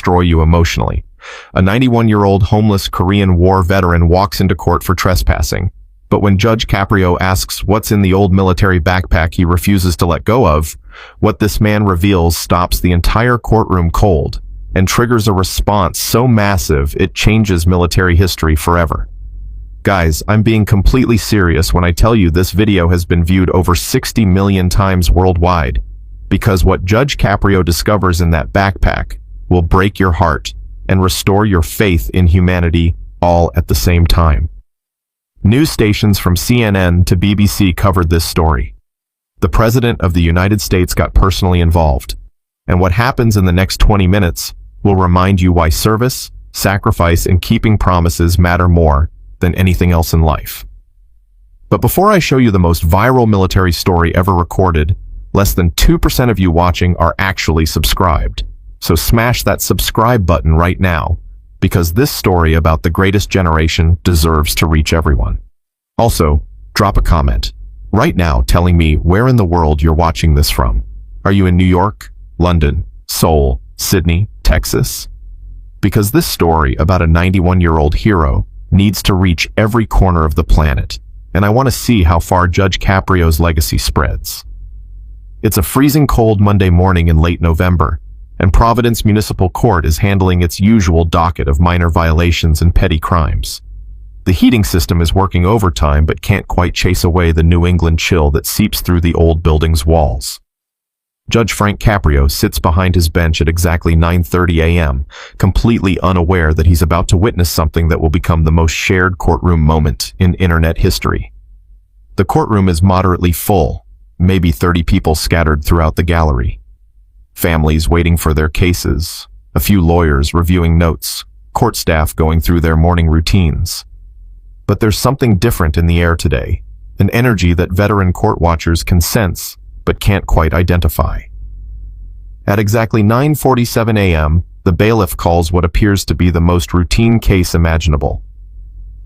destroy you emotionally. A 91-year-old homeless Korean War veteran walks into court for trespassing. But when Judge Caprio asks what's in the old military backpack he refuses to let go of, what this man reveals stops the entire courtroom cold and triggers a response so massive it changes military history forever. Guys, I'm being completely serious when I tell you this video has been viewed over 60 million times worldwide, because what Judge Caprio discovers in that backpack will break your heart and restore your faith in humanity all at the same time. News stations from CNN to BBC covered this story. The President of the United States got personally involved, and what happens in the next 20 minutes will remind you why service, sacrifice, and keeping promises matter more than anything else in life. But before I show you the most viral military story ever recorded, less than 2% of you watching are actually subscribed. So smash that subscribe button right now, because this story about the greatest generation deserves to reach everyone. Also, drop a comment right now telling me where in the world you're watching this from. Are you in New York, London, Seoul, Sydney, Texas? Because this story about a 91-year-old hero needs to reach every corner of the planet, and I want to see how far Judge Caprio's legacy spreads. It's a freezing cold Monday morning in late November, and Providence Municipal Court is handling its usual docket of minor violations and petty crimes. The heating system is working overtime but can't quite chase away the New England chill that seeps through the old building's walls. Judge Frank Caprio sits behind his bench at exactly 9:30 a.m., completely unaware that he's about to witness something that will become the most shared courtroom moment in internet history. The courtroom is moderately full, maybe 30 people scattered throughout the gallery. Families waiting for their cases, a few lawyers reviewing notes, court staff going through their morning routines. But there's something different in the air today, an energy that veteran court watchers can sense but can't quite identify. At exactly 9:47 a.m., the bailiff calls what appears to be the most routine case imaginable.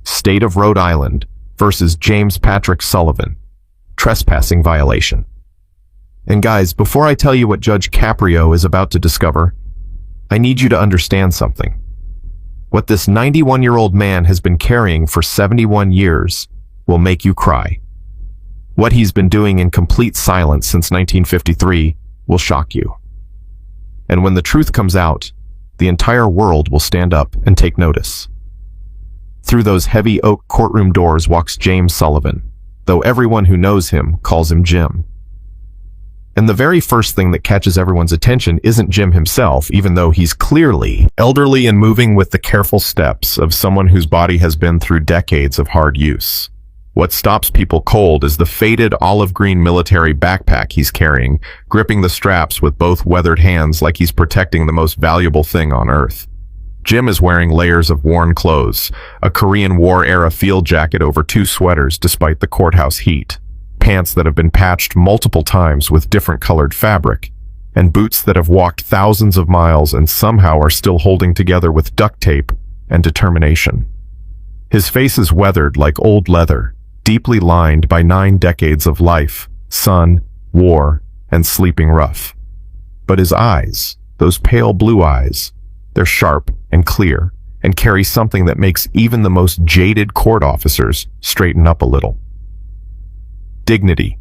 State of Rhode Island versus James Patrick Sullivan, trespassing violation. And guys, before I tell you what Judge Caprio is about to discover, I need you to understand something. What this 91-year-old man has been carrying for 71 years will make you cry. What he's been doing in complete silence since 1953 will shock you. And when the truth comes out, the entire world will stand up and take notice. Through those heavy oak courtroom doors walks James Sullivan, though everyone who knows him calls him Jim. And the very first thing that catches everyone's attention isn't Jim himself, even though he's clearly elderly and moving with the careful steps of someone whose body has been through decades of hard use. What stops people cold is the faded olive green military backpack he's carrying, gripping the straps with both weathered hands like he's protecting the most valuable thing on earth. Jim is wearing layers of worn clothes, a Korean War-era field jacket over 2 sweaters despite the courthouse heat, pants that have been patched multiple times with different colored fabric, and boots that have walked thousands of miles and somehow are still holding together with duct tape and determination. His face is weathered like old leather, deeply lined by 9 decades of life, sun, war, and sleeping rough. But his eyes, those pale blue eyes, they're sharp and clear and carry something that makes even the most jaded court officers straighten up a little. Dignity.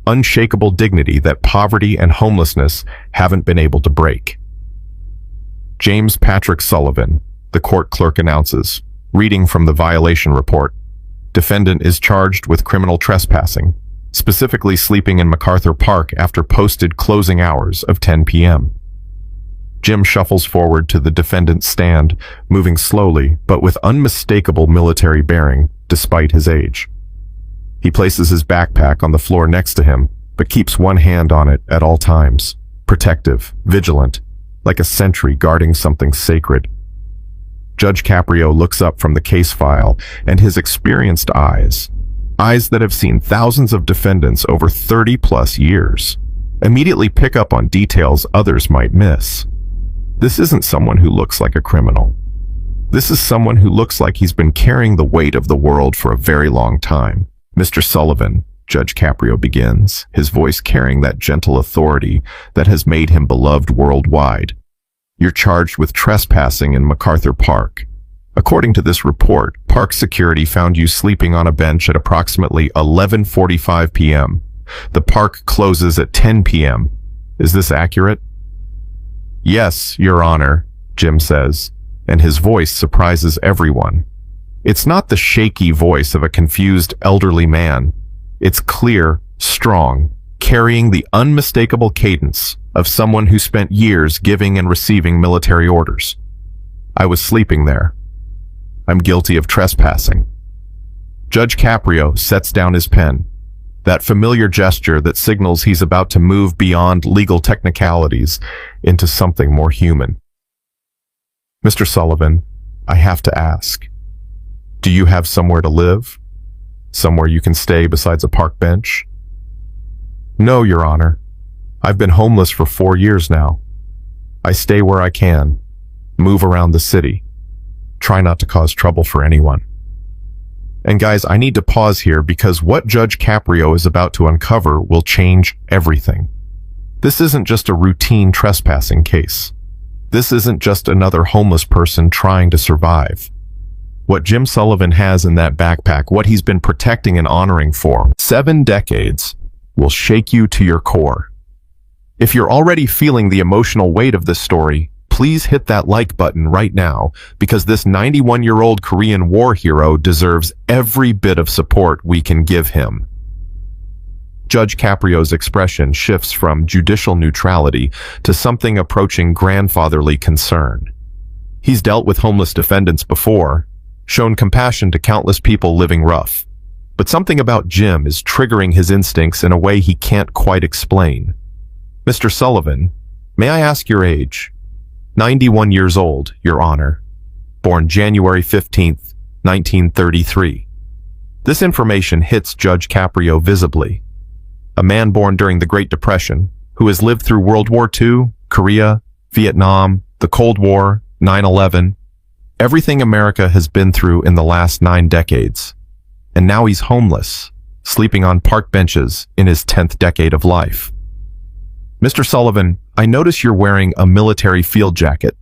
Unshakable dignity that poverty and homelessness haven't been able to break. James Patrick Sullivan, the court clerk announces, reading from the violation report. Defendant is charged with criminal trespassing, specifically sleeping in MacArthur Park after posted closing hours of 10 p.m. Jim shuffles forward to the defendant's stand, moving slowly but with unmistakable military bearing despite his age. He places his backpack on the floor next to him, but keeps one hand on it at all times, protective, vigilant, like a sentry guarding something sacred. Judge Caprio looks up from the case file, and his experienced eyes that have seen thousands of defendants over 30-plus years, immediately pick up on details others might miss. This isn't someone who looks like a criminal. This is someone who looks like he's been carrying the weight of the world for a very long time. Mr. Sullivan, Judge Caprio begins, his voice carrying that gentle authority that has made him beloved worldwide. You're charged with trespassing in MacArthur Park. According to this report, park security found you sleeping on a bench at approximately 11:45 p.m. The park closes at 10 p.m. Is this accurate? Yes, Your Honor, Jim says, and his voice surprises everyone. It's not the shaky voice of a confused elderly man. It's clear, strong, carrying the unmistakable cadence of someone who spent years giving and receiving military orders. I was sleeping there. I'm guilty of trespassing. Judge Caprio sets down his pen, that familiar gesture that signals he's about to move beyond legal technicalities into something more human. Mr. Sullivan, I have to ask, do you have somewhere to live? Somewhere you can stay besides a park bench? No, Your Honor. I've been homeless for 4 years now. I stay where I can, move around the city, try not to cause trouble for anyone. And guys, I need to pause here because what Judge Caprio is about to uncover will change everything. This isn't just a routine trespassing case. This isn't just another homeless person trying to survive. What Jim Sullivan has in that backpack, what he's been protecting and honoring for 7 decades, will shake you to your core. If you're already feeling the emotional weight of this story, please hit that like button right now, because this 91-year-old Korean war hero deserves every bit of support we can give him. Judge Caprio's expression shifts from judicial neutrality to something approaching grandfatherly concern. He's dealt with homeless defendants before, shown compassion to countless people living rough. But something about Jim is triggering his instincts in a way he can't quite explain. Mr. Sullivan, may I ask your age? 91 years old, Your Honor. Born January 15th, 1933. This information hits Judge Caprio visibly. A man born during the Great Depression, who has lived through World War II, Korea, Vietnam, the Cold War, 9/11, everything America has been through in the last 9 decades. And now he's homeless, sleeping on park benches in his 10th decade of life. Mr. Sullivan, I notice you're wearing a military field jacket.